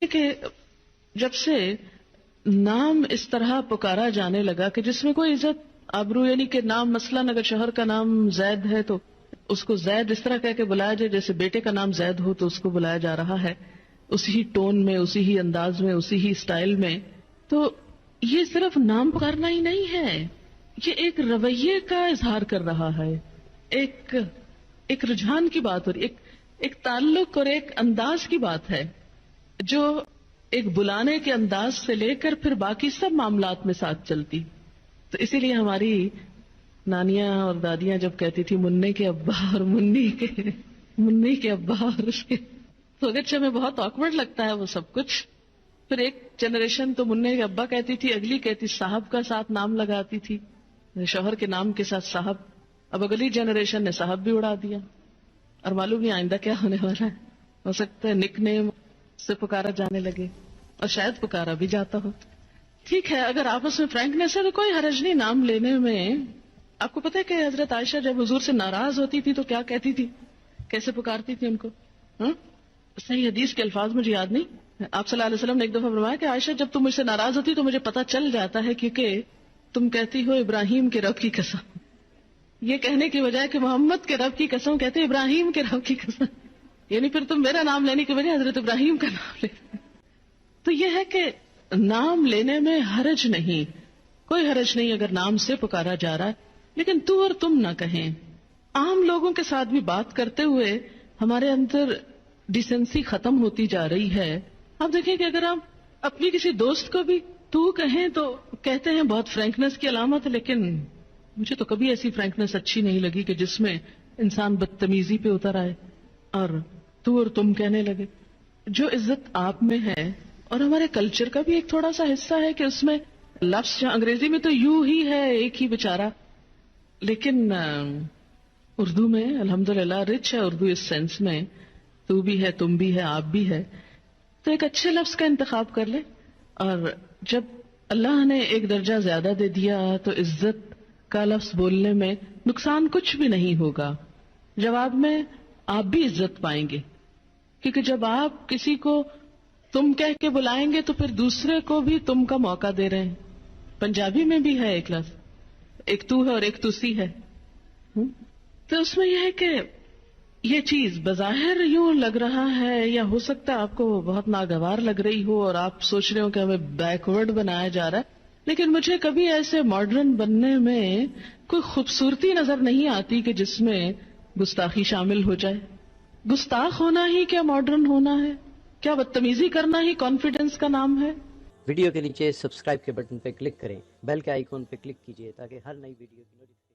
کہ جب سے نام اس طرح پکارا جانے لگا کہ جس میں کوئی عزت آبرو، یعنی کہ نام مثلاً اگر شوہر کا نام زید ہے تو اس کو زید اس طرح کہہ کے بلایا جائے جیسے بیٹے کا نام زید ہو تو اس کو بلایا جا رہا ہے، اسی ہی ٹون میں، اسی ہی انداز میں، اسی ہی سٹائل میں. تو یہ صرف نام پکارنا ہی نہیں ہے، یہ ایک رویے کا اظہار کر رہا ہے، ایک رجحان کی بات ہو رہی، ایک تعلق اور ایک انداز کی بات ہے جو ایک بلانے کے انداز سے لے کر پھر باقی سب معاملات میں ساتھ چلتی. تو اسی لیے ہماری نانیاں اور دادیاں جب کہتی تھی مننے کے ابا اور منی کے ابا اور اس کے، تو اگرچہ ہمیں بہت آکورڈ لگتا ہے وہ سب کچھ. پھر ایک جنریشن تو مننے کے ابا کہتی تھی، اگلی کہتی صاحب کا ساتھ نام لگاتی تھی، شوہر کے نام کے ساتھ صاحب. اب اگلی جنریشن نے صاحب بھی اڑا دیا، اور معلوم نہیں آئندہ کیا ہونے والا ہے. ہو سکتا ہے نک نیم سے پکارا جانے لگے، اور شاید پکارا بھی جاتا ہو. ٹھیک ہے، اگر آپس میں فرینکنیس ہے تو کوئی حرج نہیں نام لینے میں. آپ کو پتہ ہے کہ حضرت عائشہ جب حضور سے ناراض ہوتی تھی تو کیا کہتی تھی، کیسے پکارتی تھی ان کو؟ صحیح حدیث کے الفاظ مجھے یاد نہیں. آپ صلی اللہ علیہ وسلم نے ایک دفعہ فرمایا کہ عائشہ جب تم مجھ سے ناراض ہوتی تو مجھے پتہ چل جاتا ہے کیونکہ تم کہتی ہو ابراہیم کے رب کی قسم. یہ کہنے کی بجائے کہ محمد کے رب کی قسم کہتے ابراہیم کے رب کی قسم، یعنی پھر تم میرا نام لینے کی بجائے حضرت ابراہیم کا نام لے. تو یہ ہے کہ نام لینے میں حرج نہیں، کوئی حرج نہیں اگر نام سے پکارا جا رہا ہے، لیکن تو اور تم نہ کہیں. عام لوگوں کے ساتھ بھی بات کرتے ہوئے ہمارے اندر ڈیسنسی ختم ہوتی جا رہی ہے. آپ دیکھیں کہ اگر ہم اپنی کسی دوست کو بھی تو کہیں تو کہتے ہیں بہت فرینکنیس کی علامت ہے، لیکن مجھے تو کبھی ایسی فرینکنیس اچھی نہیں لگی کہ جس میں انسان بدتمیزی پہ اتر آئے اور تو اور تم کہنے لگے. جو عزت آپ میں ہے اور ہمارے کلچر کا بھی ایک تھوڑا سا حصہ ہے کہ اس میں لفظ جہاں انگریزی میں تو یو ہی ہے ایک ہی بیچارہ، لیکن اردو میں الحمدللہ رچ ہے اردو اس سینس میں، تو بھی ہے، تم بھی ہے، آپ بھی ہے. تو ایک اچھے لفظ کا انتخاب کر لے، اور جب اللہ نے ایک درجہ زیادہ دے دیا تو عزت کا لفظ بولنے میں نقصان کچھ بھی نہیں ہوگا. جواب میں آپ بھی عزت پائیں گے، کیونکہ جب آپ کسی کو تم کہہ کے بلائیں گے تو پھر دوسرے کو بھی تم کا موقع دے رہے ہیں. پنجابی میں بھی ہے ایک لفظ، ایک تو ہے اور ایک تسی ہے. تو اس میں یہ ہے کہ یہ چیز بظاہر یوں لگ رہا ہے یا ہو سکتا ہے آپ کو بہت ناگوار لگ رہی ہو اور آپ سوچ رہے ہو کہ ہمیں بیکورڈ بنایا جا رہا ہے، لیکن مجھے کبھی ایسے ماڈرن بننے میں کوئی خوبصورتی نظر نہیں آتی کہ جس میں گستاخی شامل ہو جائے. گستاخ ہونا ہی کیا ماڈرن ہونا ہے؟ کیا بدتمیزی کرنا ہی کانفیڈنس کا نام ہے؟ ویڈیو کے نیچے سبسکرائب کے بٹن پہ کلک کریں، بیل کے آئیکن پہ کلک کیجئے تاکہ ہر نئی ویڈیو کی نوٹیفکیشن